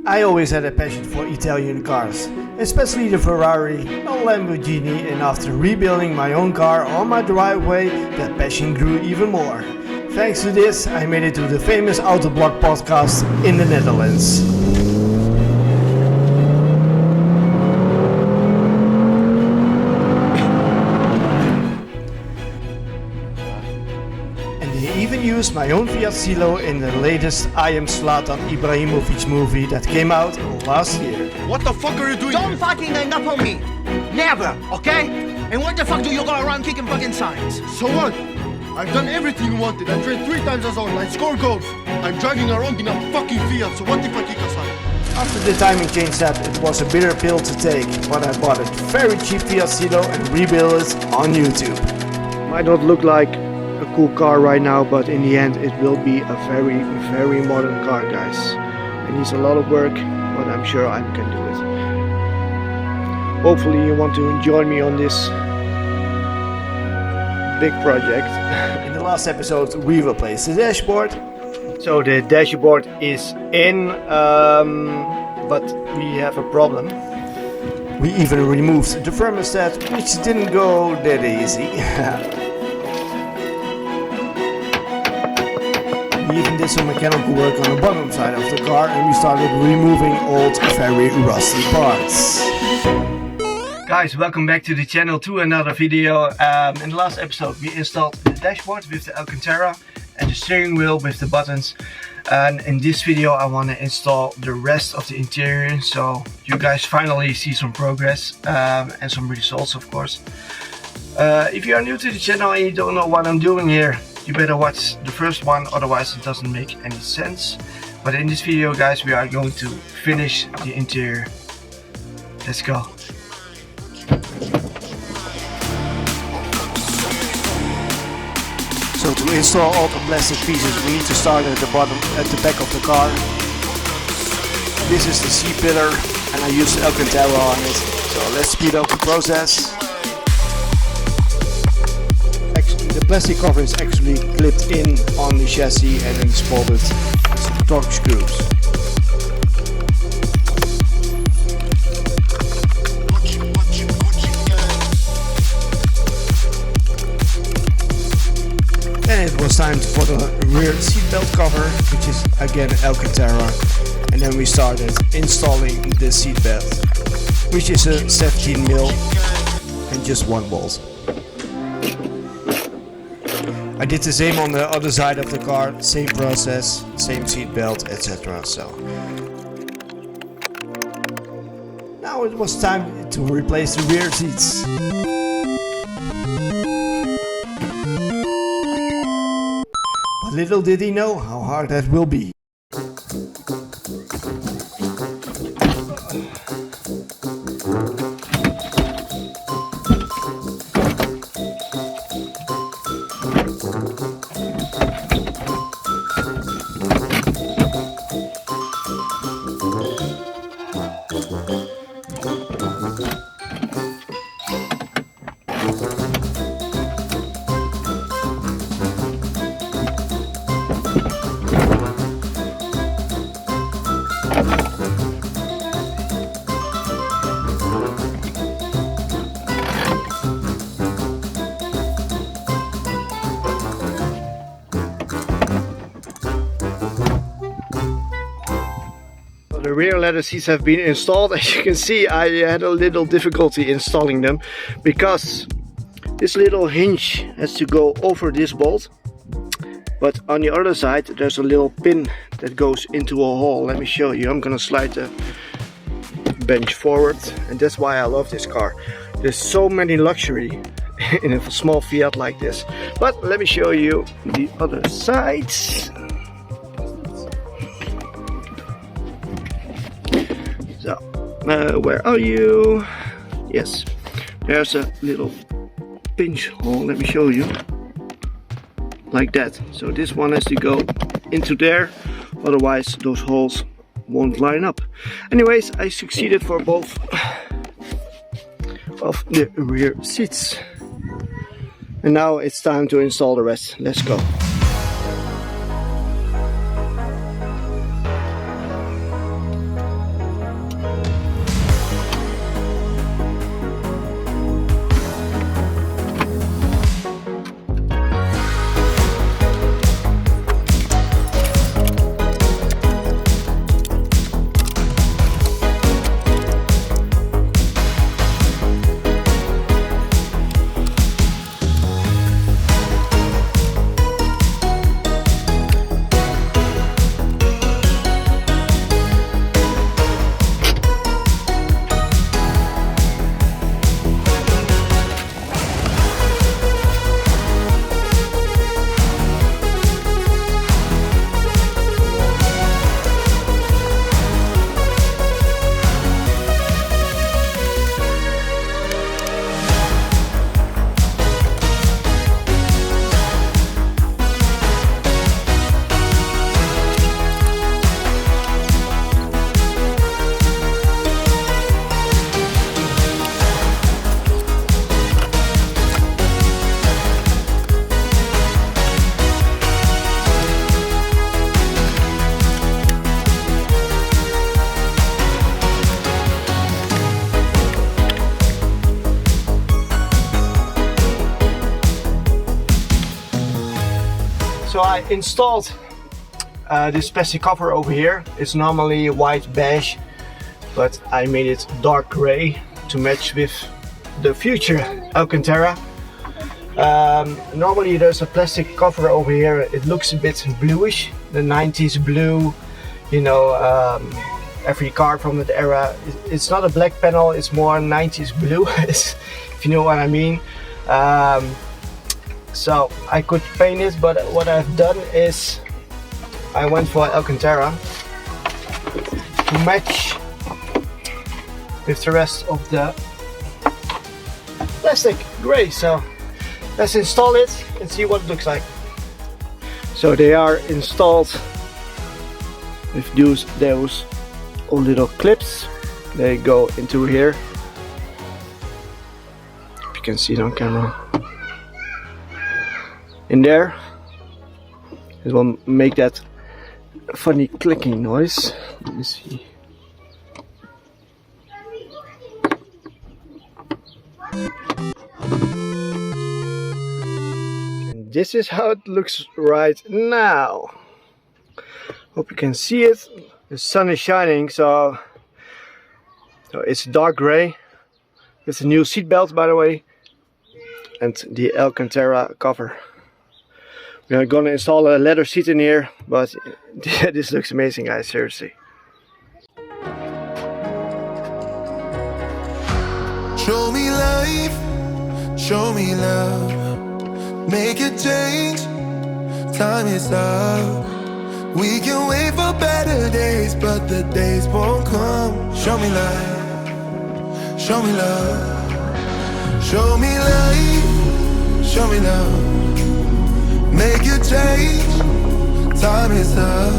I always had a passion for Italian cars, especially the Ferrari, the Lamborghini, and after rebuilding my own car on my driveway, that passion grew even more. Thanks to this, I made it to the famous Autoblog podcast in the Netherlands. Even used my own Fiat Stilo in the latest I Am Zlatan Ibrahimovic movie that came out last year. What the fuck are you doing? Don't fucking hang up on me! Never, okay? And what the fuck do you go around kicking fucking signs? So what? I've done everything you wanted. I trained 3 times as on. I score goals. I'm driving around in a fucking Fiat, so what if I kick a sign? After the timing change that, it was a bitter pill to take, but I bought a very cheap Fiat Stilo and rebuilt it on YouTube. Might not look like a cool car right now, but in the end it will be a very modern car, guys. It needs a lot of work, but I'm sure I can do it. Hopefully you want to join me on this big project. In the last episode we replaced the dashboard. So the dashboard is in, but we have a problem. We even removed the thermostat, which didn't go that easy. We even did some mechanical work on the bottom side of the car and we started removing old, very rusty parts. Guys, welcome back to the channel to another video. In the last episode we installed the dashboard with the Alcantara and the steering wheel with the buttons. And in this video I want to install the rest of the interior, so you guys finally see some progress and some results, of course. If you are new to the channel and you don't know what I'm doing here, you better watch the first one, otherwise it doesn't make any sense. But in this video, guys, we are going to finish the interior. Let's go. So to install all the plastic pieces, we need to start at the bottom, at the back of the car. This is the C pillar and I use the Alcantara on it. So let's speed up the process. The plastic cover is actually clipped in on the chassis and then it's bolted some torque screws. And it was time for the rear seatbelt cover, which is again Alcantara. And then we started installing the seatbelt, which is a 17mm and just one bolt. I did the same on the other side of the car, same process, same seat belt, etc. So now it was time to replace the rear seats. But little did he know how hard that will be. The rear leather seats have been installed. As you can see, I had a little difficulty installing them because this little hinge has to go over this bolt, but on the other side there's a little pin that goes into a hole. Let me show you. I'm gonna slide the bench forward, and that's why I love this car. There's so many luxury in a small Fiat like this. But let me show you the other side. So, where are you? Yes, there's a little pinch hole. Let me show you. Like that. So this one has to go into there, otherwise those holes won't line up. Anyways, I succeeded for both of the rear seats. And now it's time to install the rest. Let's go. So I installed this plastic cover over here. It's normally white beige, but I made it dark gray to match with the future Alcantara. Normally there's a plastic cover over here. It looks a bit bluish, the 90s blue, you know, every car from that era. It's not a black panel, it's more 90s blue, if you know what I mean. So I could paint it, but what I've done is I went for Alcantara to match with the rest of the plastic gray. So let's install it and see what it looks like. So they are installed with those little clips. They go into here. If you can see it on camera. In there, it will make that funny clicking noise. Let me see. And this is how it looks right now. Hope you can see it. The sun is shining, so it's dark gray. With a new seat belt, by the way, and the Alcantara cover. We are gonna install a leather seat in here, but this looks amazing, guys, seriously. Show me life, show me love, make a change, time is up. We can wait for better days, but the days won't come. Show me life, show me love, show me life, show me love. Make a change, time is up.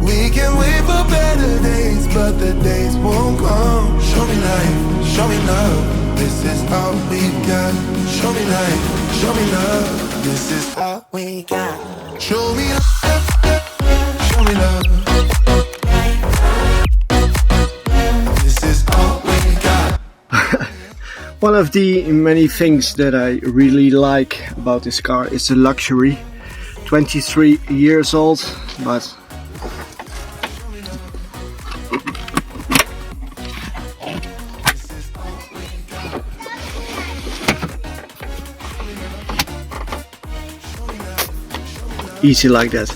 We can wait for better days, but the days won't come. Show me life, show me love, this is all we got. Show me life, show me love, this is all we got. Show me love, show me love, this is all we got. One of the many things that I really like about this car is the luxury. 23 years old, but easy like that.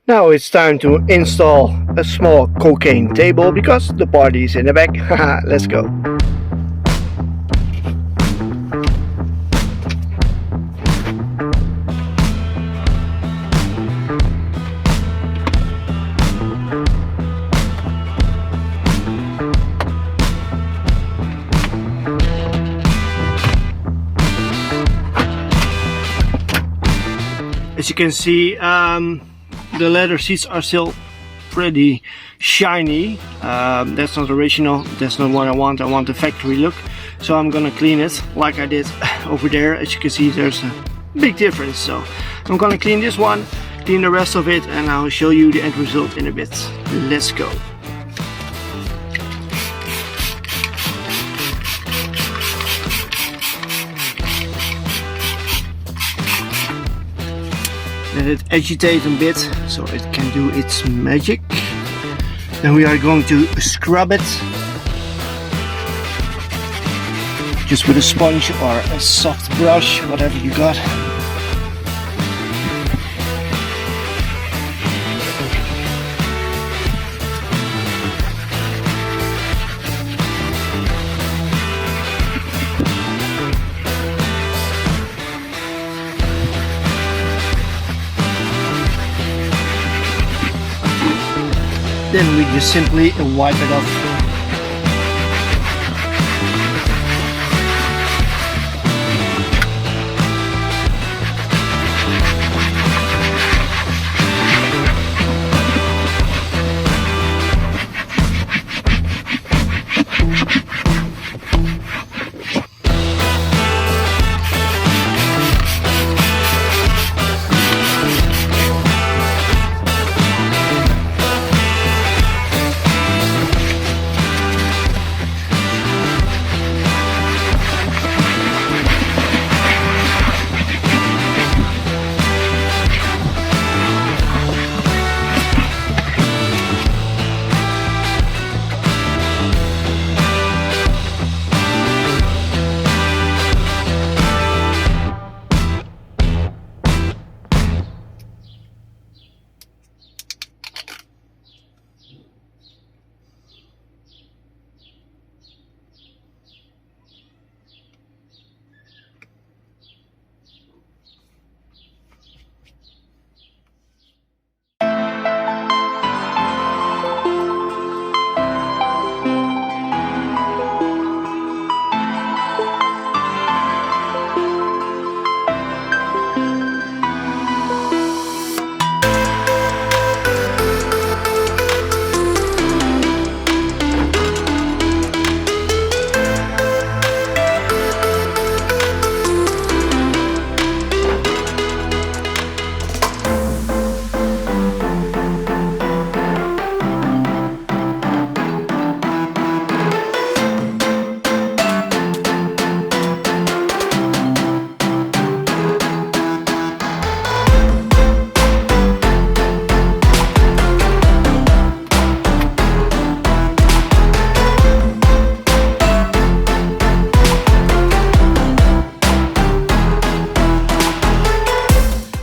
Now it's time to install a small cocaine table because the party is in the back. Haha, let's go. As you can see, the leather seats are still pretty shiny. That's not original, that's not what I want. I want the factory look. So I'm gonna clean it like I did over there. As you can see, there's a big difference. So I'm gonna clean this one, clean the rest of it, and I'll show you the end result in a bit. Let's go. Let it agitate a bit so it can do its magic. Then we are going to scrub it just with a sponge or a soft brush, whatever you got. then we just simply wipe it off.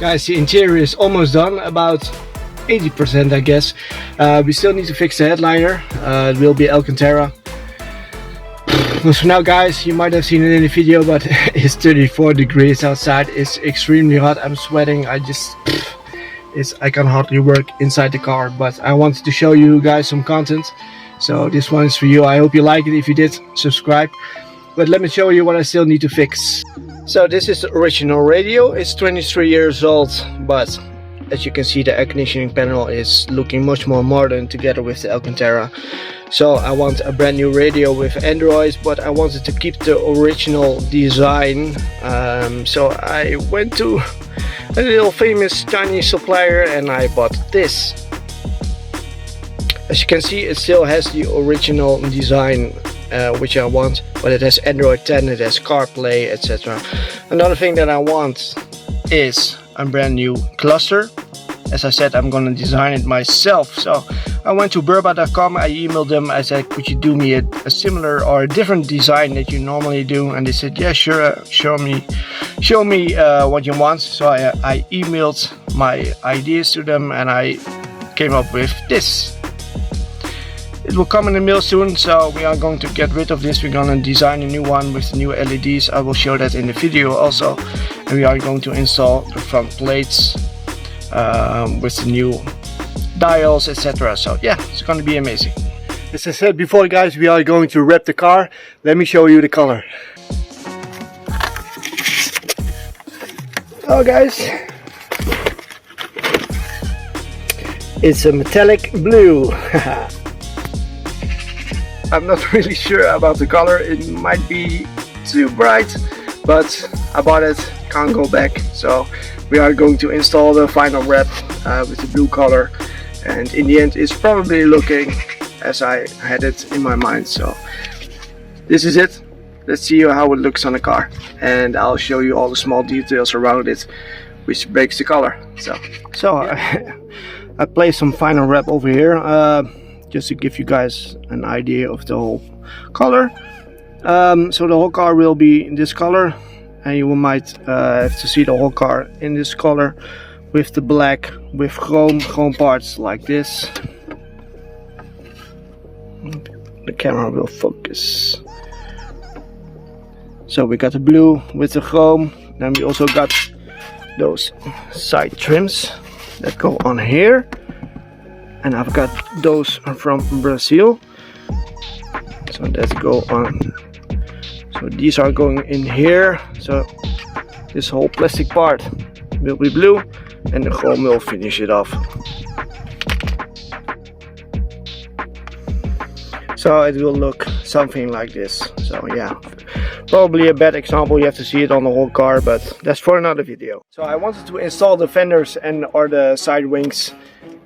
Guys, the interior is almost done, about 80% I guess. We still need to fix the headliner. It will be Alcantara. But for now guys, you might have seen it in the video, but it's 34 degrees outside. It's extremely hot. I'm sweating. I can hardly work inside the car, but I wanted to show you guys some content. So this one is for you. I hope you like it. If you did, subscribe. But let me show you what I still need to fix. So this is the original radio. It's 23 years old, but as you can see, the air conditioning panel is looking much more modern together with the Alcantara. So I want a brand new radio with Androids, but I wanted to keep the original design. So I went to a little famous Chinese supplier and I bought this. As you can see, it still has the original design which I want, but it has Android 10, it has CarPlay, etc. Another thing that I want is a brand new cluster. As I said, I'm gonna design it myself. So I went to burba.com, I emailed them, I said, could you do me a similar or a different design that you normally do? And they said, yeah, sure, show me what you want. So I emailed my ideas to them and I came up with this. It will come in the mail soon, so we are going to get rid of this. We're going to design a new one with new LEDs. I will show that in the video also. And we are going to install the front plates with the new dials, etc. So yeah, it's going to be amazing. As I said before guys, we are going to wrap the car. Let me show you the color. Oh guys, it's a metallic blue. I'm not really sure about the color. It might be too bright, but I bought it, can't go back. So we are going to install the final wrap with the blue color, and in the end it's probably looking as I had it in my mind. So this is it. Let's see how it looks on the car, and I'll show you all the small details around it which breaks the color. So I placed some final wrap over here just to give you guys an idea of the whole color. So the whole car will be in this color, and you might have to see the whole car in this color with the black with chrome parts like this. The camera will focus. So we got the blue with the chrome, then we also got those side trims that go on here, and I've got those from Brazil. So let's go on. So these are going in here. So this whole plastic part will be blue, and the chrome will finish it off. So it will look something like this. So yeah, probably a bad example, you have to see it on the whole car, but that's for another video. So I wanted to install the fenders and or the side wings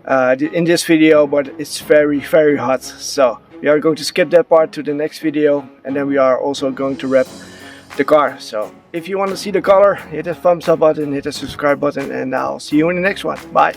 in this video, but it's very hot. So we are going to skip that part to the next video, and then we are also going to wrap the car. So if you want to see the color, hit the thumbs up button, hit the subscribe button, and I'll see you in the next one. Bye.